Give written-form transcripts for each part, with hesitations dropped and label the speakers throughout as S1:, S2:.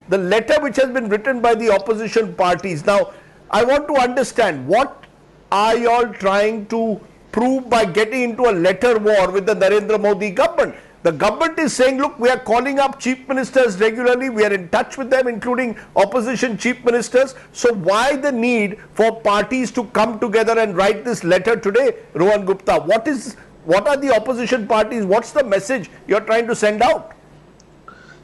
S1: the letter which has been written by the opposition parties. Now, I want to understand, what are you all trying to prove by getting into a letter war with the Narendra Modi government? The government is saying, look, we are calling up chief ministers regularly, we are in touch with them, including opposition chief ministers. So why the need for parties to come together and write this letter today, Rohan Gupta? What are the opposition parties? What's the message you're trying to send out?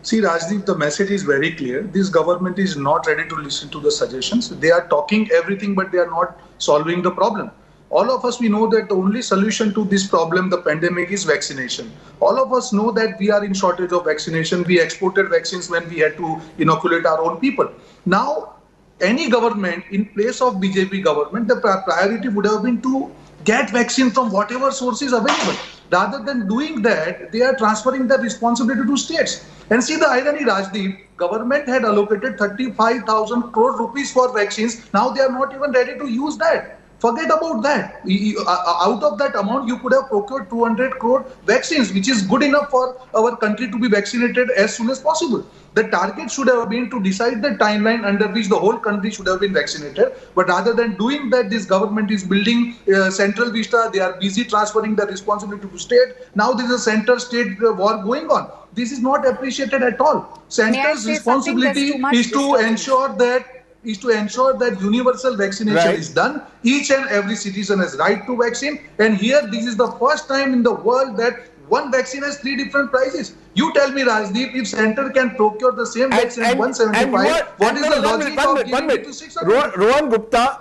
S2: See, Rajdeep, the message is very clear. This government is not ready to listen to the suggestions. They are talking everything, but they are not solving the problem. All of us, we know that the only solution to this problem, the pandemic, is vaccination. All of us know that we are in shortage of vaccination. We exported vaccines when we had to inoculate our own people. Now, any government in place of BJP government, the priority would have been to get vaccine from whatever source is available. Rather than doing that, they are transferring the responsibility to states. And see the irony, Rajdeep, government had allocated 35,000 crore rupees for vaccines. Now they are not even ready to use that. Forget about that. Out of that amount, you could have procured 200 crore vaccines, which is good enough for our country to be vaccinated as soon as possible. The target should have been to decide the timeline under which the whole country should have been vaccinated. But rather than doing that, this government is building central vista. They are busy transferring the responsibility to state. Now there is a center-state war going on. This is not appreciated at all. Center's responsibility is to ensure that universal vaccination is done. Each and every citizen has right to vaccine. And here, this is the first time in the world that one vaccine has 3 different prices. You tell me, Rajdeep, if center can procure the same vaccine at 175, what is the logic of giving it to 600?
S1: Rohan Gupta,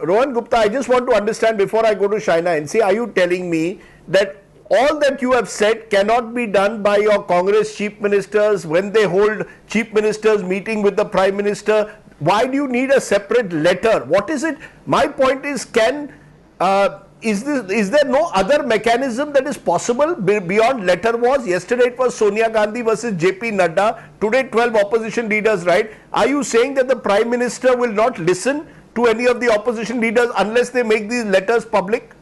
S1: Rohan Gupta, I just want to understand before I go to Shaina NC, are you telling me that all that you have said cannot be done by your Congress chief ministers when they hold chief ministers meeting with the Prime Minister? Why do you need a separate letter? What is it? My point is, is there no other mechanism that is possible beyond letter wars? Yesterday it was Sonia Gandhi versus JP Nadda. Today 12 opposition leaders, right? Are you saying that the Prime Minister will not listen to any of the opposition leaders unless they make these letters public?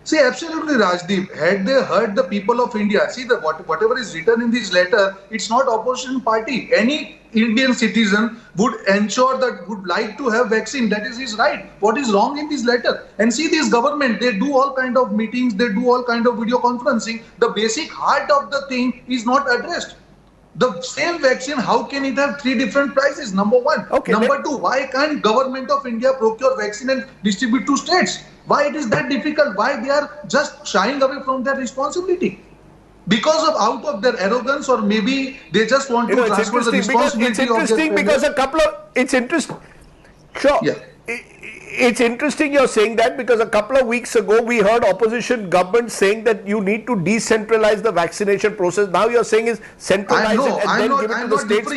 S2: See, absolutely, Rajdeep. Had they heard the people of India, see that whatever is written in this letter, it's not opposition party. Any Indian citizen would like to have vaccine. That is his right. What is wrong in this letter? And see, this government, they do all kind of meetings, they do all kind of video conferencing. The basic heart of the thing is not addressed. The same vaccine, how can it have 3 different prices? Number one.
S1: Okay,
S2: Number two, why can't government of India procure vaccine and distribute to states? Why it is that difficult? Why they are just shying away from their responsibility? Because of out of their arrogance, or maybe they just want to transfer the responsibility.
S1: It's interesting because a couple of it's interesting you're saying that, because a couple of weeks ago we heard opposition government saying that you need to decentralize the vaccination process. Now you're saying is centralize it and then give it to the states.